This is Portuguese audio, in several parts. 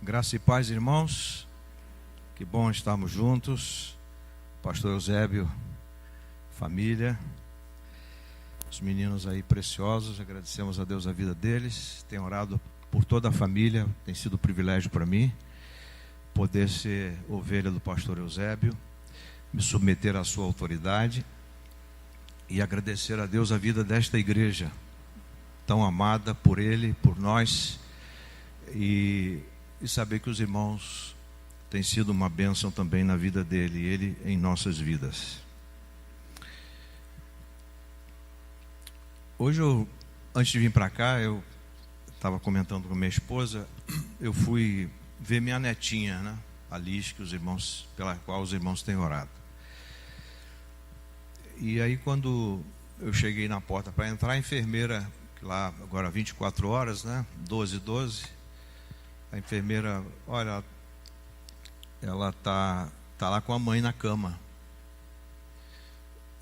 Graça e paz, irmãos. Que bom estarmos juntos. Pastor Eusébio, família, os meninos aí preciosos, agradecemos a Deus a vida deles. Tenho orado por toda a família, tem sido um privilégio para mim poder ser ovelha do pastor Eusébio, me submeter à sua autoridade e agradecer a Deus a vida desta igreja tão amada por Ele, por nós, e saber que os irmãos têm sido uma bênção também na vida dele e Ele em nossas vidas. Hoje, antes de vir para cá, eu estava comentando com minha esposa, eu fui ver minha netinha, né? A Liz, pela qual os irmãos têm orado. E aí, quando eu cheguei na porta para entrar, a enfermeira, lá agora 24 horas, né? 12, a enfermeira, olha, ela tá lá com a mãe na cama.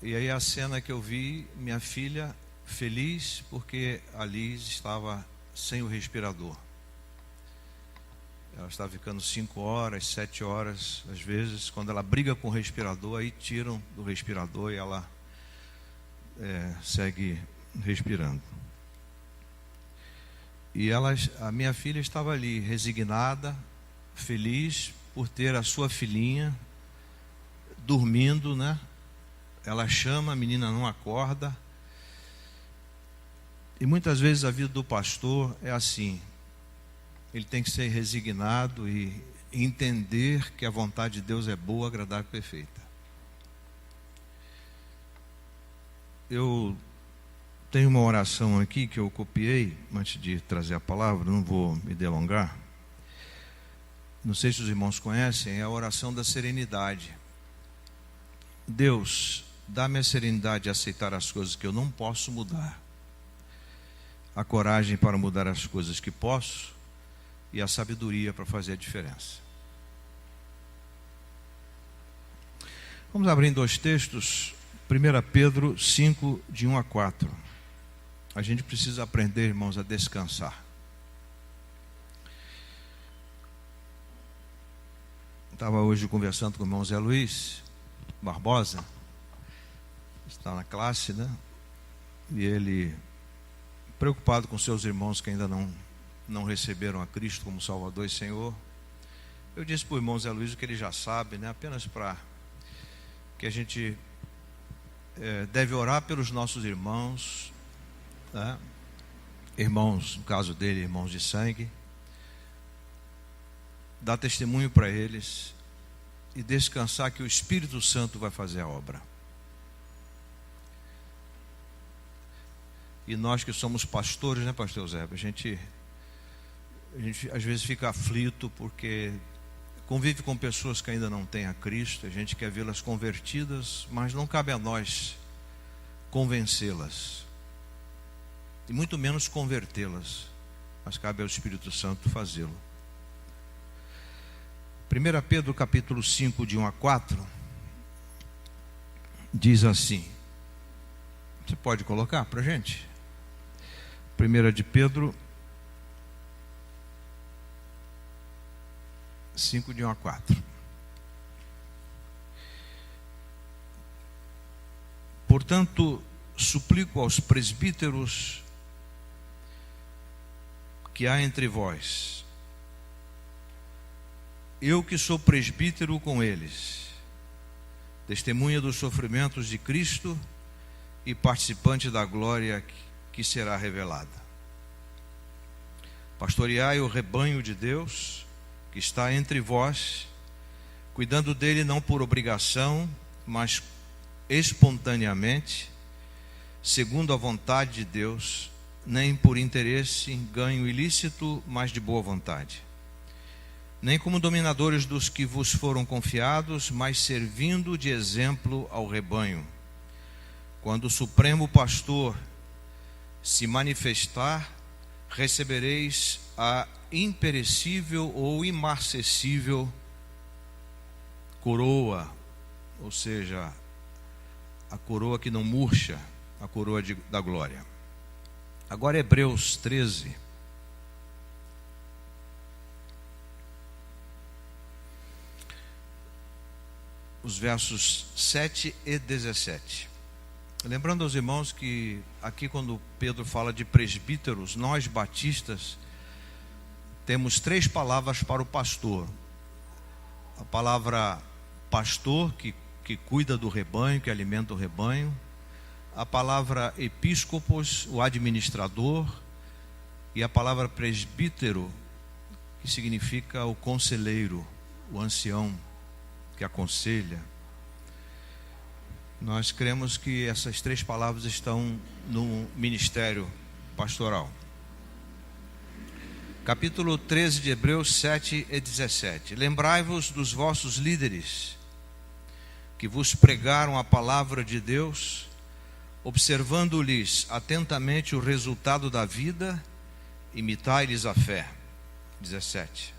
E aí a cena que eu vi, minha filha feliz porque a Liz estava sem o respirador. Ela estava ficando 5 horas, 7 horas, às vezes, quando ela briga com o respirador, aí tiram do respirador e ela segue respirando. E a minha filha estava ali, resignada, feliz por ter a sua filhinha dormindo, né? Ela chama, a menina não acorda. E muitas vezes a vida do pastor é assim. Ele tem que ser resignado e entender que a vontade de Deus é boa, agradável e perfeita. Eu tenho uma oração aqui que eu copiei antes de trazer a palavra, não vou me delongar. Não sei se os irmãos conhecem, é a oração da serenidade. Deus, dá-me a serenidade de aceitar as coisas que eu não posso mudar, a coragem para mudar as coisas que posso e a sabedoria para fazer a diferença. Vamos abrir em 2 textos, 1 Pedro 5, de 1 a 4. A gente precisa aprender, irmãos, a descansar. Estava hoje conversando com o irmão Zé Luiz Barbosa, está na classe, né? E ele, preocupado com seus irmãos que ainda não receberam a Cristo como Salvador e Senhor. Eu disse para o irmão Zé Luiz o que ele já sabe, né? Apenas para que a gente deve orar pelos nossos irmãos, né? Irmãos, no caso dele, irmãos de sangue, dar testemunho para eles e descansar que o Espírito Santo vai fazer a obra. E nós que somos pastores, né, pastor Eusébio, a gente às vezes fica aflito porque convive com pessoas que ainda não têm a Cristo, a gente quer vê-las convertidas, mas não cabe a nós convencê-las, e muito menos convertê-las, mas cabe ao Espírito Santo fazê-lo. 1 Pedro capítulo 5, de 1 a 4, diz assim, você pode colocar para a gente? 1 de Pedro 5, de 1 a 4. Portanto, suplico aos presbíteros que há entre vós, eu que sou presbítero com eles, testemunha dos sofrimentos de Cristo e participante da glória que será revelada. Pastoreai o rebanho de Deus que está entre vós, cuidando dele não por obrigação, mas espontaneamente, segundo a vontade de Deus, nem por interesse em ganho ilícito, mas de boa vontade. Nem como dominadores dos que vos foram confiados, mas servindo de exemplo ao rebanho. Quando o Supremo Pastor se manifestar, recebereis a imperecível ou imarcessível coroa, ou seja, a coroa que não murcha, a coroa da glória. Agora Hebreus 13, os versos 7 e 17. Lembrando aos irmãos que aqui quando Pedro fala de presbíteros, nós batistas temos 3 palavras para o pastor. A palavra pastor, que cuida do rebanho, que alimenta o rebanho. A palavra episcopos, o administrador. E a palavra presbítero, que significa o conselheiro, o ancião que aconselha. Nós cremos que essas 3 palavras estão no ministério pastoral. Capítulo 13 de Hebreus 7 e 17. Lembrai-vos dos vossos líderes, que vos pregaram a palavra de Deus, observando-lhes atentamente o resultado da vida, imitai-lhes a fé. 17.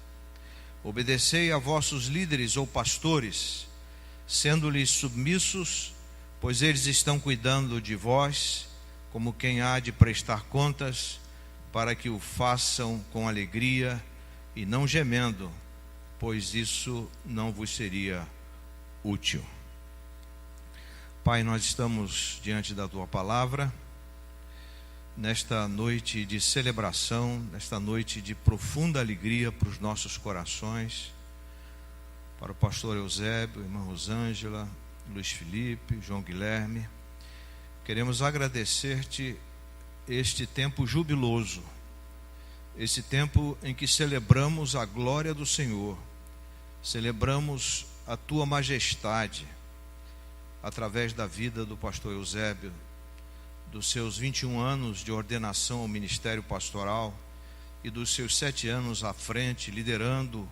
Obedecei a vossos líderes ou pastores, sendo-lhes submissos, pois eles estão cuidando de vós, como quem há de prestar contas, para que o façam com alegria e não gemendo, pois isso não vos seria útil. Pai, nós estamos diante da Tua palavra, nesta noite de celebração, nesta noite de profunda alegria para os nossos corações, para o pastor Eusébio, irmã Rosângela, Luiz Felipe, João Guilherme. Queremos agradecer-te este tempo jubiloso, esse tempo em que celebramos a glória do Senhor, celebramos a Tua majestade, através da vida do pastor Eusébio, dos seus 21 anos de ordenação ao ministério pastoral e dos seus 7 anos à frente, liderando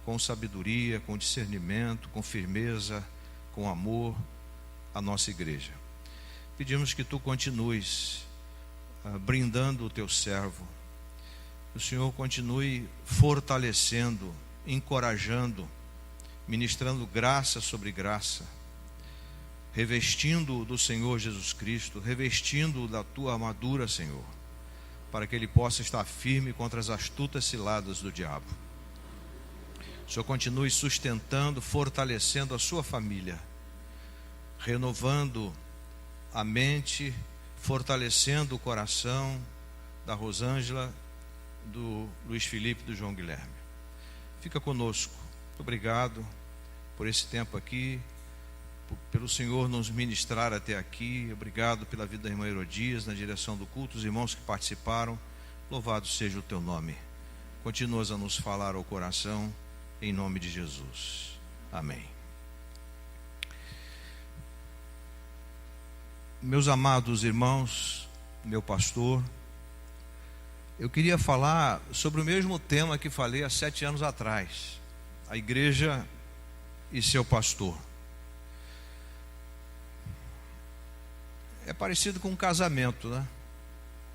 com sabedoria, com discernimento, com firmeza, com amor, a nossa igreja. Pedimos que Tu continues brindando o Teu servo, que o Senhor continue fortalecendo, encorajando, ministrando graça sobre graça, revestindo do Senhor Jesus Cristo, revestindo da Tua armadura, Senhor, para que Ele possa estar firme contra as astutas ciladas do diabo. O Senhor continue sustentando, fortalecendo a sua família, renovando a mente, fortalecendo o coração da Rosângela, do Luiz Felipe e do João Guilherme. Fica conosco. Muito obrigado por esse tempo aqui, pelo Senhor nos ministrar até aqui. Obrigado pela vida da irmã Herodias, na direção do culto, os irmãos que participaram. Louvado seja o Teu nome. Continuas a nos falar ao coração, em nome de Jesus. Amém. Meus amados irmãos, meu pastor, eu queria falar sobre o mesmo tema que falei há 7 anos atrás: a igreja e seu pastor. É parecido com um casamento, né?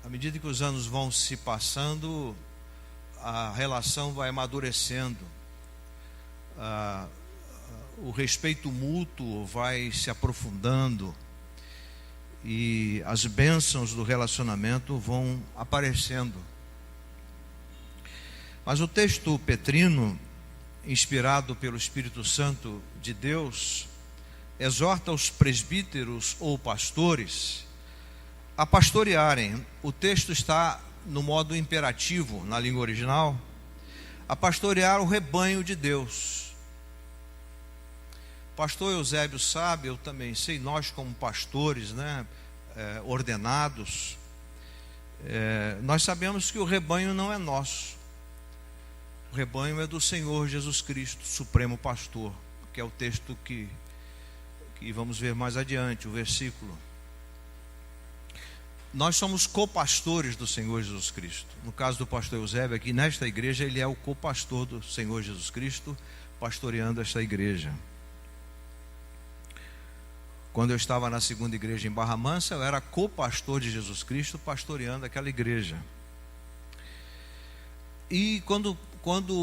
À medida que os anos vão se passando, a relação vai amadurecendo, o respeito mútuo vai se aprofundando e as bênçãos do relacionamento vão aparecendo. Mas o texto petrino, inspirado pelo Espírito Santo de Deus, exorta os presbíteros ou pastores a pastorearem. O texto está no modo imperativo, na língua original, a pastorear o rebanho de Deus. Pastor Eusébio sabe, eu também sei, nós como pastores, né, ordenados, nós sabemos que o rebanho não é nosso. O rebanho é do Senhor Jesus Cristo, Supremo Pastor, que é o texto que vamos ver mais adiante, o versículo. Nós somos copastores do Senhor Jesus Cristo. No caso do pastor Eusébio, aqui nesta igreja, ele é o copastor do Senhor Jesus Cristo, pastoreando esta igreja. Quando eu estava na segunda igreja em Barra Mansa, eu era copastor de Jesus Cristo, pastoreando aquela igreja. E quando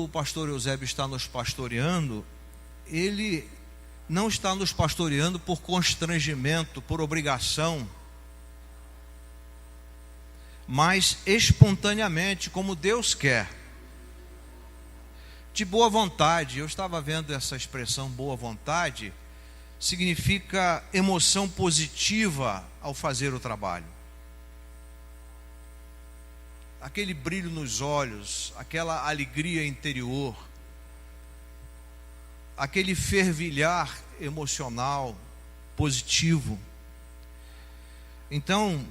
o pastor Eusébio está nos pastoreando, ele não está nos pastoreando por constrangimento, por obrigação, mas espontaneamente, como Deus quer, de boa vontade. Eu estava vendo essa expressão boa vontade significa emoção positiva ao fazer o trabalho. Aquele brilho nos olhos, aquela alegria interior, aquele fervilhar emocional positivo. Então,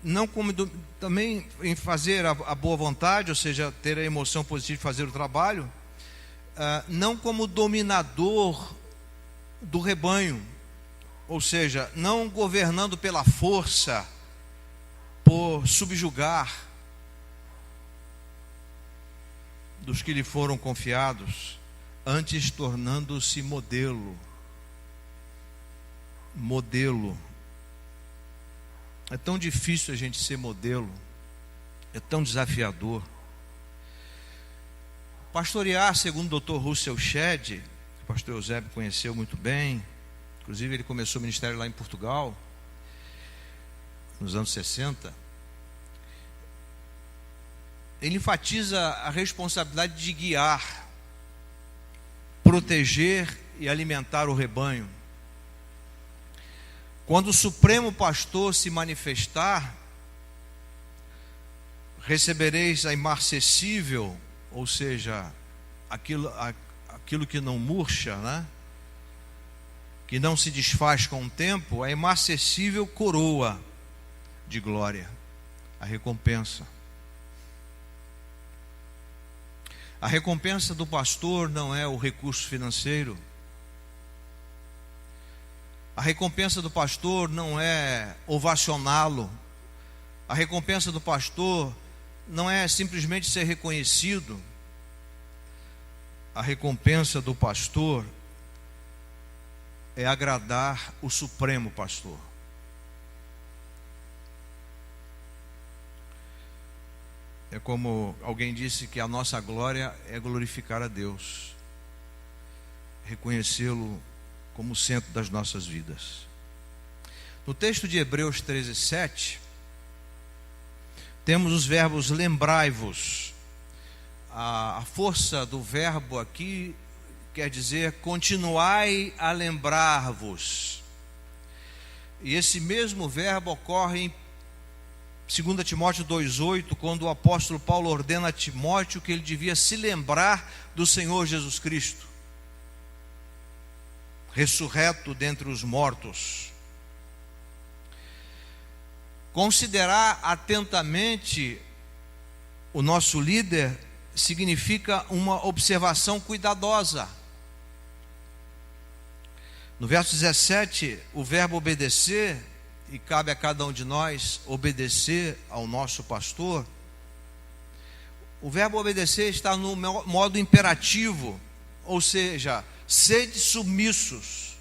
não como também em fazer a boa vontade, ou seja, ter a emoção positiva de fazer o trabalho, não como dominador do rebanho, ou seja, não governando pela força, por subjugar dos que lhe foram confiados, antes tornando-se modelo. É tão difícil a gente ser modelo, é tão desafiador. Pastorear, segundo o Dr. Russell Shedd, que o pastor Eusébio conheceu muito bem, inclusive ele começou o ministério lá em Portugal, nos anos 60, ele enfatiza a responsabilidade de guiar, proteger e alimentar o rebanho. Quando o Supremo Pastor se manifestar, recebereis a imarcessível, ou seja, aquilo que não murcha, né? Que não se desfaz com o tempo, a imarcessível coroa de glória, a recompensa. A recompensa do pastor não é o recurso financeiro. A recompensa do pastor não é ovacioná-lo. A recompensa do pastor não é simplesmente ser reconhecido. A recompensa do pastor é agradar o Supremo Pastor. É como alguém disse que a nossa glória é glorificar a Deus, reconhecê-lo como o centro das nossas vidas. No texto de Hebreus 13:7, temos os verbos lembrai-vos. A força do verbo aqui quer dizer continuai a lembrar-vos. E esse mesmo verbo ocorre em 2 Timóteo 2,8, quando o apóstolo Paulo ordena a Timóteo que ele devia se lembrar do Senhor Jesus Cristo, ressurreto dentre os mortos. Considerar atentamente o nosso líder significa uma observação cuidadosa. No verso 17, o verbo obedecer, e cabe a cada um de nós obedecer ao nosso pastor. O verbo obedecer está no modo imperativo, ou seja, sede submissos.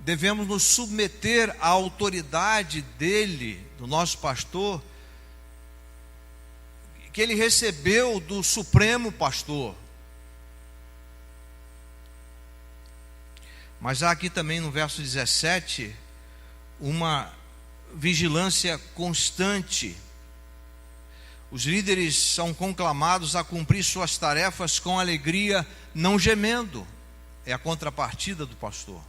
Devemos nos submeter à autoridade dele, do nosso pastor, que ele recebeu do Supremo Pastor. Mas há aqui também no verso 17 uma vigilância constante. Os líderes são conclamados a cumprir suas tarefas com alegria, não gemendo. É a contrapartida do pastor.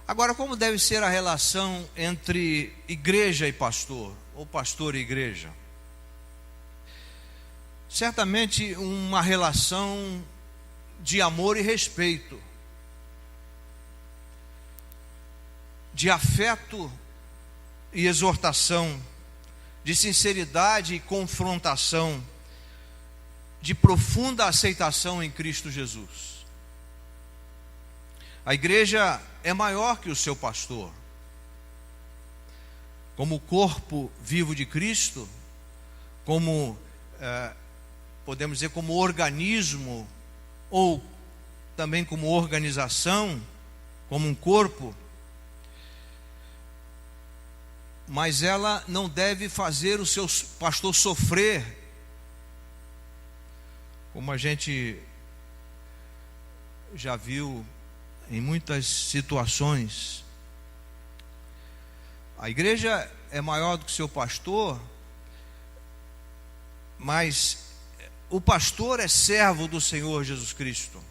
Agora, como deve ser a relação entre igreja e pastor, ou pastor e igreja? Certamente uma relação de amor e respeito, de afeto e exortação, de sinceridade e confrontação, de profunda aceitação em Cristo Jesus. A igreja é maior que o seu pastor. Como corpo vivo de Cristo, como podemos dizer, como organismo, ou também como organização, como um corpo, mas ela não deve fazer o seu pastor sofrer, como a gente já viu em muitas situações. A igreja é maior do que seu pastor, mas o pastor é servo do Senhor Jesus Cristo,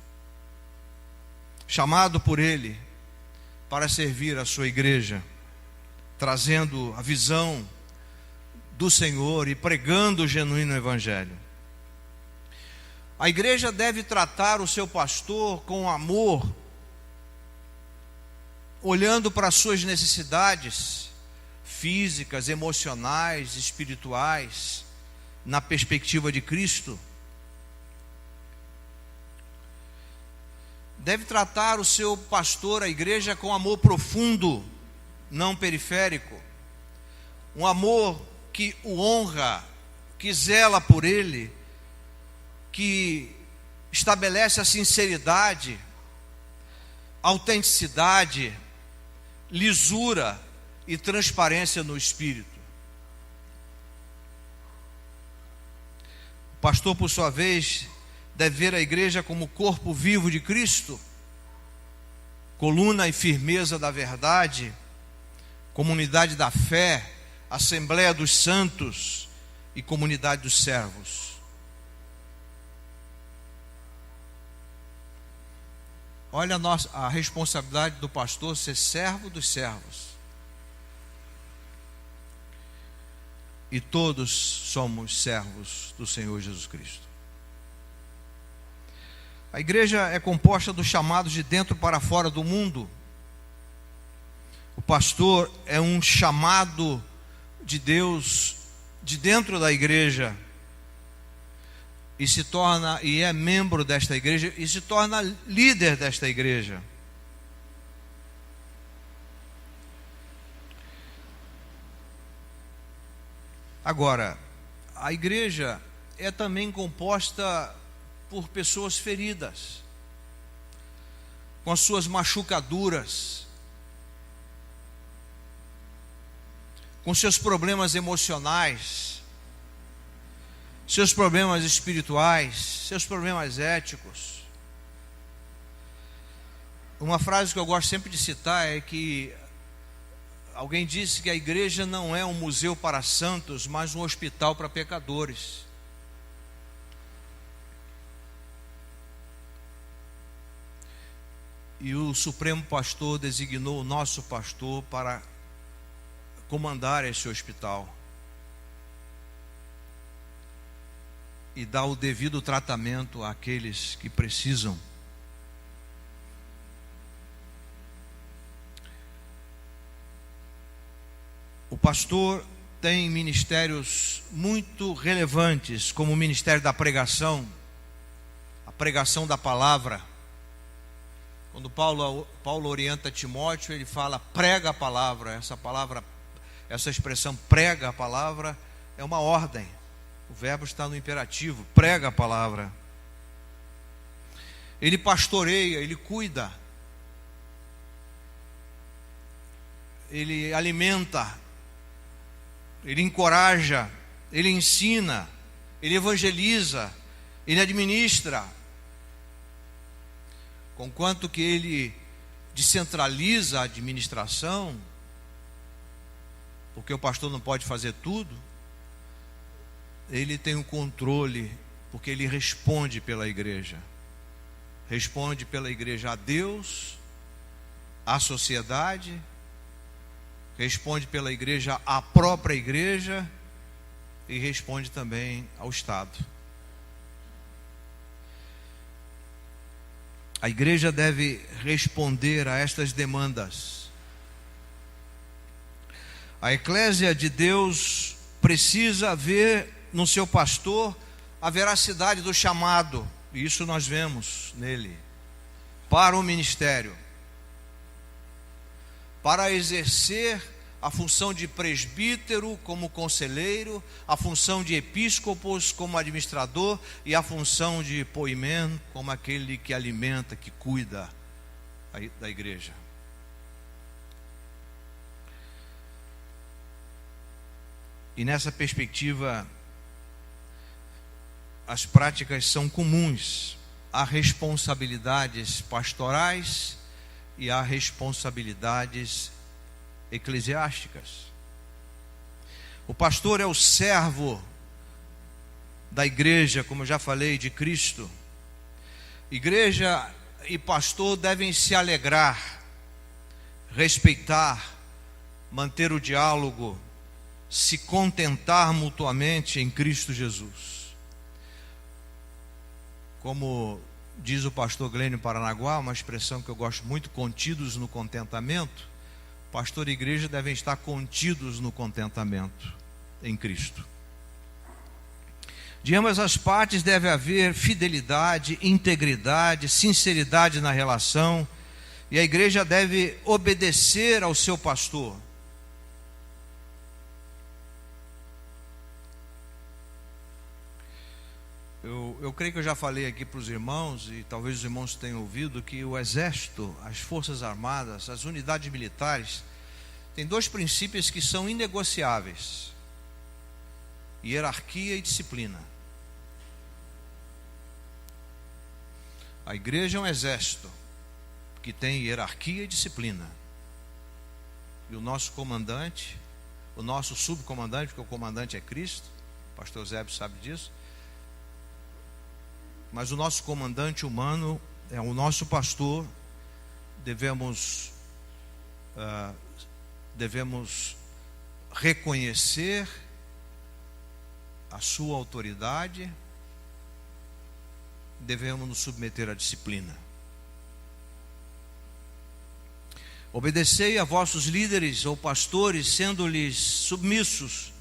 chamado por Ele para servir a sua igreja, trazendo a visão do Senhor e pregando o genuíno Evangelho. A igreja deve tratar o seu pastor com amor, olhando para as suas necessidades físicas, emocionais, espirituais, na perspectiva de Cristo. Deve tratar o seu pastor, a igreja, com amor profundo, não periférico. Um amor que o honra, que zela por ele, que estabelece a sinceridade, autenticidade, lisura e transparência no espírito. O pastor, por sua vez, deve ver a igreja como corpo vivo de Cristo, coluna e firmeza da verdade, comunidade da fé, assembleia dos santos e comunidade dos servos. Olha a responsabilidade do pastor ser servo dos servos. E todos somos servos do Senhor Jesus Cristo. A igreja é composta dos chamados de dentro para fora do mundo. O pastor é um chamado de Deus de dentro da igreja, e é membro desta igreja, e se torna líder desta igreja. Agora, a igreja é também composta por pessoas feridas, com as suas machucaduras, com seus problemas emocionais, seus problemas espirituais, seus problemas éticos. Uma frase que eu gosto sempre de citar é que alguém disse que a igreja não é um museu para santos, mas um hospital para pecadores. E o Supremo Pastor designou o nosso pastor para comandar esse hospital e dar o devido tratamento àqueles que precisam. O pastor tem ministérios muito relevantes, como o ministério da pregação, a pregação da palavra. Quando Paulo orienta Timóteo, ele fala: prega a palavra. Essa expressão prega a palavra é uma ordem. O verbo está no imperativo, prega a palavra. Ele pastoreia, ele cuida, ele alimenta, ele encoraja, ele ensina, ele evangeliza, ele administra. Conquanto que ele descentraliza a administração, porque o pastor não pode fazer tudo, ele tem o controle, porque ele responde pela igreja. Responde pela igreja a Deus, à sociedade, responde pela igreja à própria igreja e responde também ao Estado. A igreja deve responder a estas demandas. A eclésia de Deus precisa ver no seu pastor a veracidade do chamado, e isso nós vemos nele, para o ministério, para exercer a função de presbítero como conselheiro, a função de episcopos como administrador e a função de poimen como aquele que alimenta, que cuida da igreja. E nessa perspectiva, as práticas são comuns. Há responsabilidades pastorais e há responsabilidades eclesiásticas. O pastor é o servo da igreja, como eu já falei, de Cristo. Igreja e pastor devem se alegrar, respeitar, manter o diálogo, se contentar mutuamente em Cristo Jesus. Como diz o pastor Glênio Paranaguá, uma expressão que eu gosto muito, contidos no contentamento. Pastor e igreja devem estar contidos no contentamento em Cristo. De ambas as partes deve haver fidelidade, integridade, sinceridade na relação, e a igreja deve obedecer ao seu pastor. Eu creio que eu já falei aqui para os irmãos, e talvez os irmãos tenham ouvido, que o exército, as forças armadas, as unidades militares, têm dois princípios que são inegociáveis: hierarquia e disciplina. A igreja é um exército que tem hierarquia e disciplina. E o nosso comandante, o nosso subcomandante, porque o comandante é Cristo, o pastor Zébio sabe disso, mas o nosso comandante humano é o nosso pastor. Devemos reconhecer a sua autoridade, devemos nos submeter à disciplina. Obedecei a vossos líderes ou pastores, sendo-lhes submissos,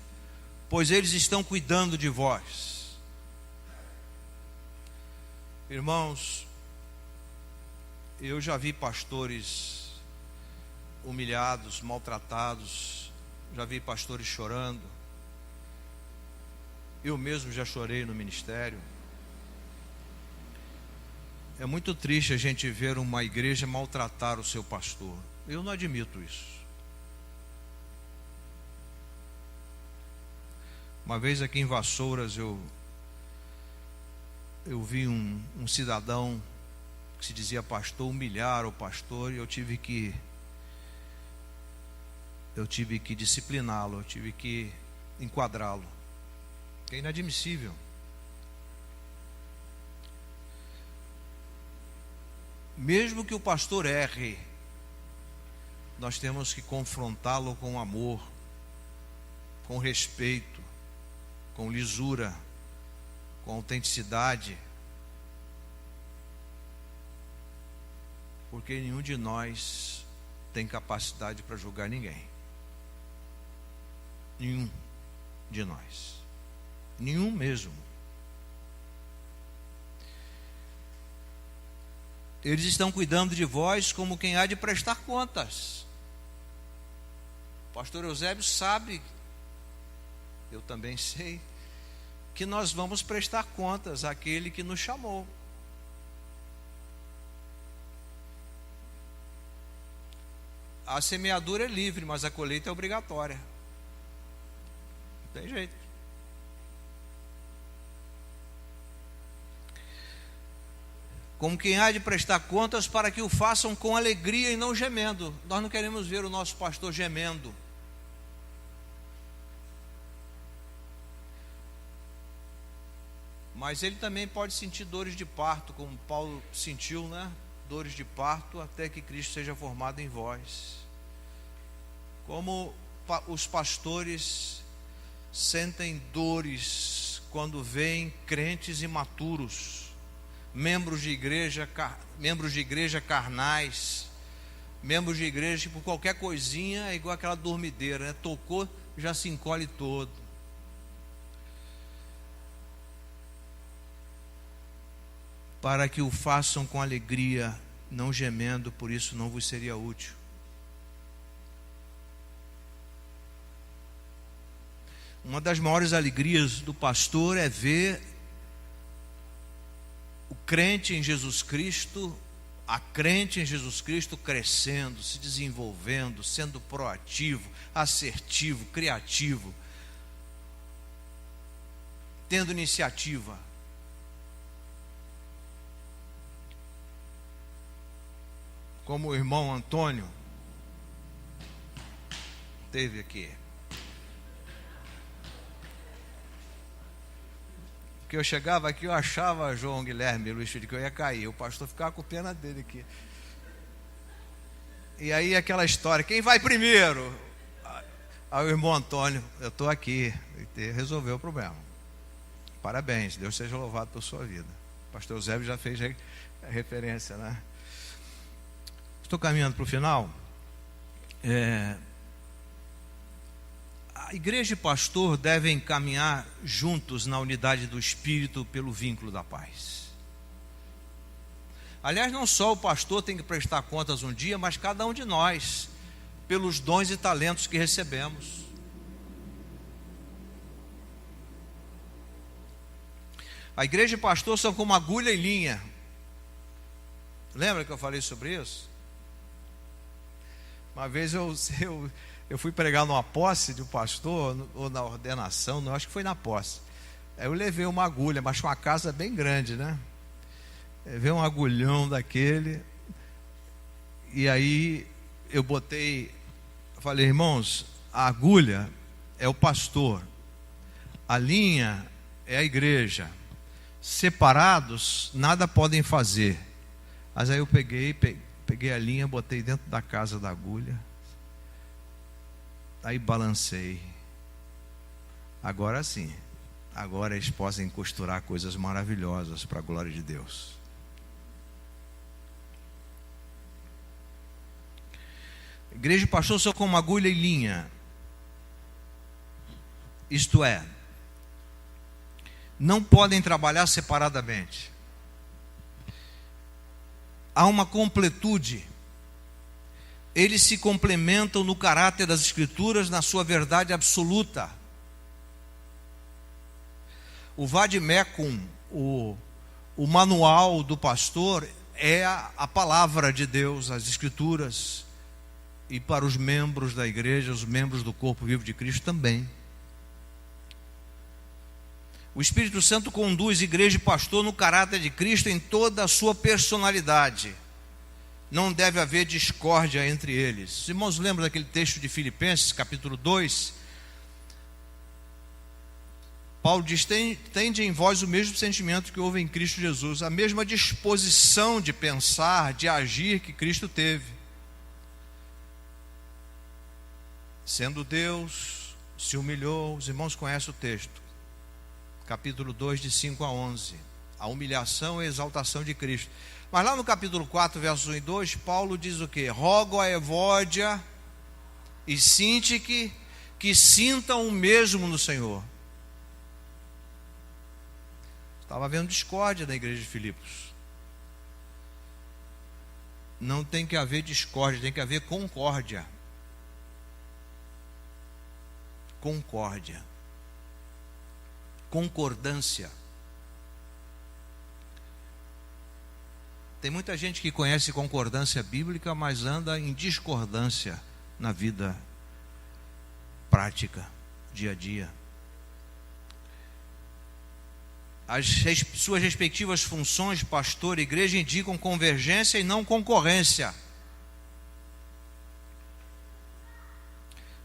pois eles estão cuidando de vós. Irmãos, eu já vi pastores humilhados, maltratados, já vi pastores chorando. Eu mesmo já chorei no ministério. É muito triste a gente ver uma igreja maltratar o seu pastor. Eu não admito isso. Uma vez aqui em Vassouras eu vi um cidadão que se dizia pastor humilhar o pastor, e eu tive que discipliná-lo, eu tive que enquadrá-lo. É inadmissível. Mesmo que o pastor erre, nós temos que confrontá-lo com amor, com respeito, com lisura, com autenticidade, porque nenhum de nós tem capacidade para julgar ninguém. Nenhum de nós. Nenhum mesmo. Eles estão cuidando de vós como quem há de prestar contas. O pastor Eusébio sabe, eu também sei, que nós vamos prestar contas àquele que nos chamou. A semeadura é livre, mas a colheita é obrigatória. Não tem jeito. Como quem há de prestar contas, para que o façam com alegria e não gemendo. Nós não queremos ver o nosso pastor gemendo. Mas ele também pode sentir dores de parto, como Paulo sentiu, né? Dores de parto até que Cristo seja formado em vós. Como os pastores sentem dores quando veem crentes imaturos, membros de igreja carnais, membros de igreja que por qualquer coisinha é igual aquela dormideira, né? Tocou, já se encolhe todo. Para que o façam com alegria, não gemendo, por isso não vos seria útil. Uma das maiores alegrias do pastor é ver o crente em Jesus Cristo, a crente em Jesus Cristo crescendo, se desenvolvendo, sendo proativo, assertivo, criativo, tendo iniciativa. Como o irmão Antônio teve aqui. Porque eu chegava aqui, eu achava João Guilherme, Luiz Felipe, que eu ia cair. O pastor ficava com pena dele aqui. E aí aquela história, quem vai primeiro? Aí o irmão Antônio, eu estou aqui, e resolveu o problema. Parabéns, Deus seja louvado por sua vida. O pastor Eusébio já fez a referência, né? Estou caminhando para o final. A igreja e pastor devem caminhar juntos na unidade do Espírito pelo vínculo da paz. Aliás, não só o pastor tem que prestar contas um dia, mas cada um de nós, pelos dons e talentos que recebemos. A igreja e pastor são como agulha e linha. Lembra que eu falei sobre isso? Uma vez eu fui pregar numa posse de um pastor, ou na ordenação, não, acho que foi na posse. Aí eu levei uma agulha, mas uma casa bem grande, né? Levei um agulhão daquele, e aí eu falei, irmãos, a agulha é o pastor, a linha é a igreja, separados nada podem fazer. Mas aí eu peguei a linha, botei dentro da casa da agulha, aí balancei. Agora sim, agora eles podem costurar coisas maravilhosas para a glória de Deus. Igreja e pastor são como agulha e linha. Isto é, não podem trabalhar separadamente. Há uma completude. Eles se complementam no caráter das Escrituras, na sua verdade absoluta. O Vademecum, o manual do pastor, é a palavra de Deus, as Escrituras. E para os membros da igreja, os membros do corpo vivo de Cristo também. O Espírito Santo conduz igreja e pastor no caráter de Cristo em toda a sua personalidade. Não deve haver discórdia entre eles. Os irmãos lembram daquele texto de Filipenses, capítulo 2? Paulo diz, tende em vós o mesmo sentimento que houve em Cristo Jesus, a mesma disposição de pensar, de agir que Cristo teve. Sendo Deus, se humilhou. Os irmãos conhecem o texto, capítulo 2, de 5 a 11, a humilhação e a exaltação de Cristo. Mas lá no capítulo 4, versos 1 e 2, Paulo diz o quê? Rogo a Evódia e Sintique que sintam o mesmo no Senhor. Estava havendo discórdia na igreja de Filipos. Não tem que haver discórdia, tem que haver concórdia. Concórdia, concordância. Tem muita gente que conhece concordância bíblica, mas anda em discordância na vida prática, dia a dia. As suas respectivas funções, pastor e igreja, indicam convergência e não concorrência.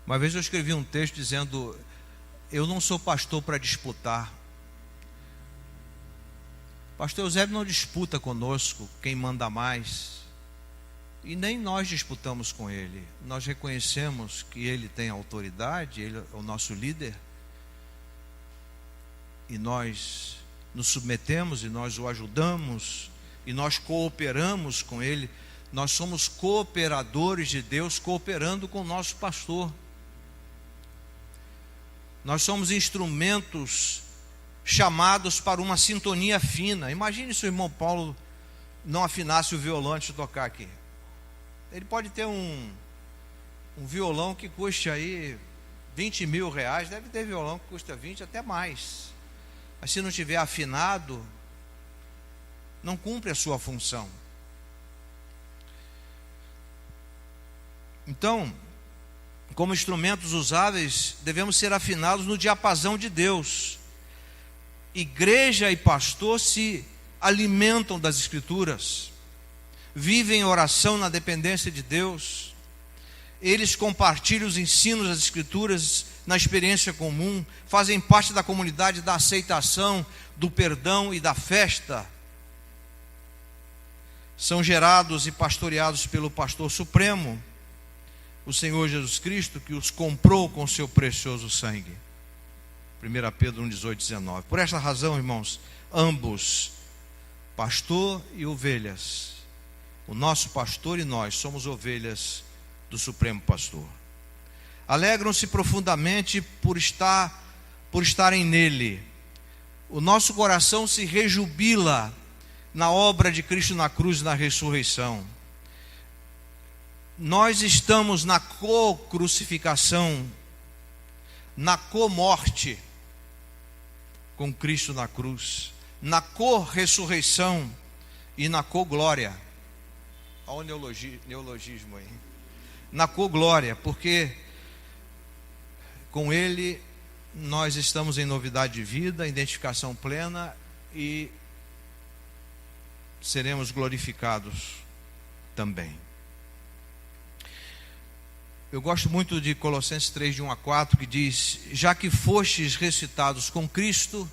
Uma vez eu escrevi um texto dizendo, eu não sou pastor para disputar. Pastor Eusébio não disputa conosco quem manda mais. E nem nós disputamos com ele. Nós reconhecemos que ele tem autoridade, ele é o nosso líder. E nós nos submetemos, e nós o ajudamos, e nós cooperamos com ele. Nós somos cooperadores de Deus, cooperando com o nosso pastor. Nós somos instrumentos chamados para uma sintonia fina. Imagine se o irmão Paulo não afinasse o violão antes de tocar aqui. Ele pode ter um violão que custe aí 20 mil reais. Deve ter violão que custa 20, até mais. Mas se não estiver afinado, não cumpre a sua função. Então, como instrumentos usáveis, devemos ser afinados no diapasão de Deus. Igreja e pastor se alimentam das Escrituras, vivem em oração na dependência de Deus. eles compartilham os ensinos das Escrituras na experiência comum, fazem parte da comunidade da aceitação, do perdão e da festa. São gerados e pastoreados pelo pastor supremo, o Senhor Jesus Cristo, que os comprou com seu precioso sangue. 1 Pedro 1, 18, 19. Por esta razão, irmãos, ambos, pastor e ovelhas, o nosso pastor e nós somos ovelhas do Supremo Pastor. Alegram-se profundamente por estarem nele. O nosso coração se rejubila na obra de Cristo na cruz e na ressurreição. Nós estamos na co-crucificação, na co-morte com Cristo na cruz, na co-ressurreição e na co-glória. Olha o neologismo aí. Na co-glória, porque com Ele nós estamos em novidade de vida, identificação plena e seremos glorificados também. Eu gosto muito de Colossenses 3, de 1 a 4, que diz: já que fostes ressuscitados com Cristo,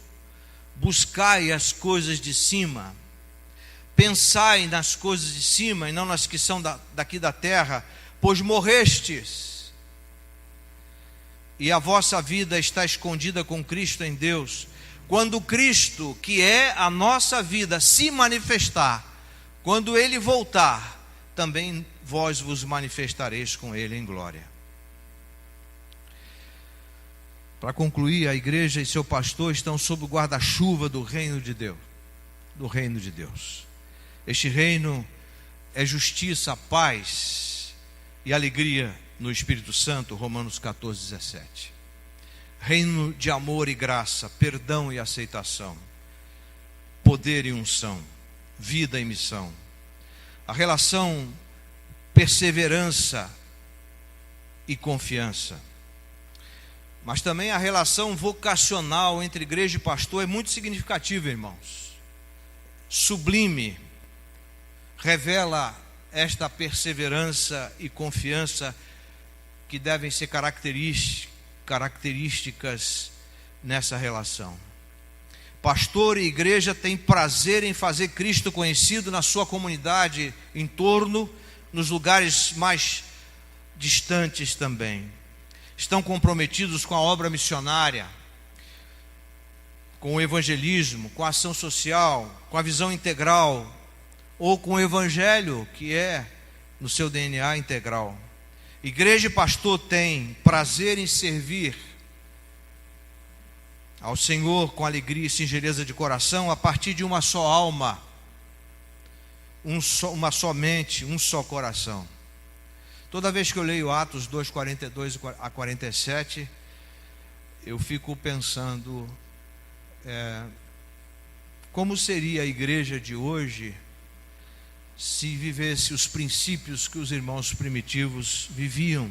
buscai as coisas de cima, pensai nas coisas de cima e não nas que são daqui da terra, pois morrestes, e a vossa vida está escondida com Cristo em Deus. Quando Cristo, que é a nossa vida, se manifestar, quando Ele voltar, também vós vos manifestareis com Ele em glória. Para concluir, a igreja e seu pastor estão sob o guarda-chuva do reino de Deus. Do reino de Deus. Este reino é justiça, paz e alegria no Espírito Santo, Romanos 14, 17. Reino de amor e graça, perdão e aceitação, poder e unção, vida e missão. A relação perseverança e confiança. Mas também a relação vocacional entre igreja e pastor é muito significativa, irmãos. Sublime. Revela esta perseverança e confiança que devem ser características nessa relação. Pastor e igreja têm prazer em fazer Cristo conhecido na sua comunidade, em torno, nos lugares mais distantes também. Estão comprometidos com a obra missionária, com o evangelismo, com a ação social, com a visão integral, ou com o evangelho, que é no seu DNA integral. Igreja e pastor têm prazer em servir ao Senhor com alegria e singeleza de coração, a partir de uma só alma, uma só mente, um só coração. Toda vez que eu leio Atos 2, 42 a 47, eu fico pensando como seria a igreja de hoje se vivesse os princípios que os irmãos primitivos viviam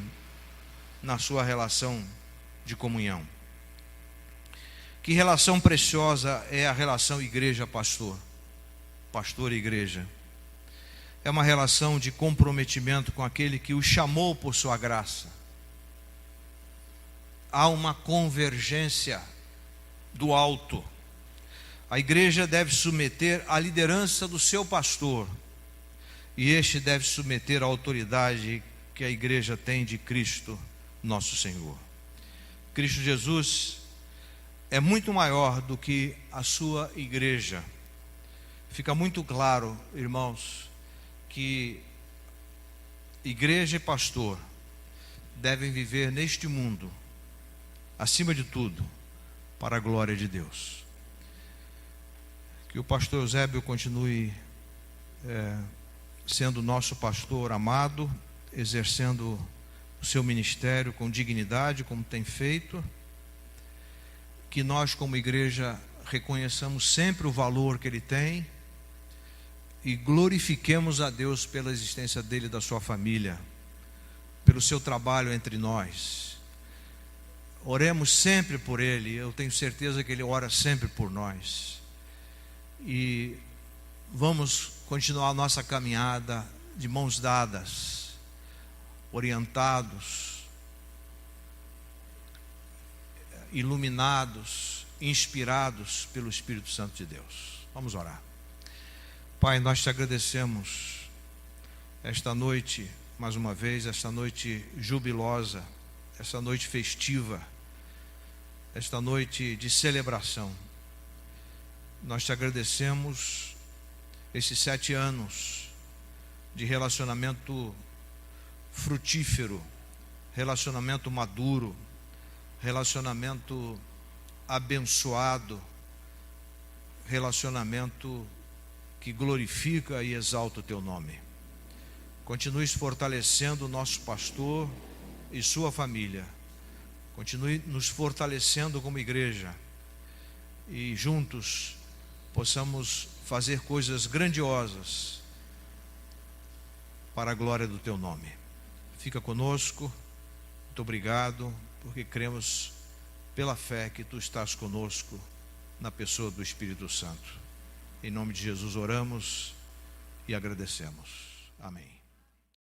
na sua relação de comunhão. Que relação preciosa é a relação igreja-pastor, pastor e igreja. É uma relação de comprometimento com aquele que o chamou por sua graça. Há uma convergência do alto. A igreja deve submeter à liderança do seu pastor, e este deve submeter à autoridade que a igreja tem de Cristo, nosso Senhor. Cristo Jesus é muito maior do que a sua igreja. Fica muito claro, irmãos, que igreja e pastor devem viver neste mundo, acima de tudo, para a glória de Deus. Que o pastor Eusébio continue sendo nosso pastor amado, exercendo o seu ministério com dignidade, como tem feito. Que nós, como igreja, reconheçamos sempre o valor que ele tem e glorifiquemos a Deus pela existência dele e da sua família, pelo seu trabalho entre nós. Oremos sempre por ele, eu tenho certeza que ele ora sempre por nós. E vamos continuar a nossa caminhada de mãos dadas, orientados, iluminados, inspirados pelo Espírito Santo de Deus. Vamos orar. Pai, nós te agradecemos esta noite, mais uma vez, esta noite jubilosa, esta noite festiva, esta noite de celebração. Nós te agradecemos esses 7 anos de relacionamento frutífero, relacionamento maduro, relacionamento abençoado, relacionamento que glorifica e exalta o teu nome. Continue fortalecendo o nosso pastor e sua família. Continue nos fortalecendo como igreja e juntos possamos fazer coisas grandiosas para a glória do teu nome. Fica conosco. Muito obrigado, porque cremos pela fé que tu estás conosco na pessoa do Espírito Santo. Em nome de Jesus oramos e agradecemos. Amém.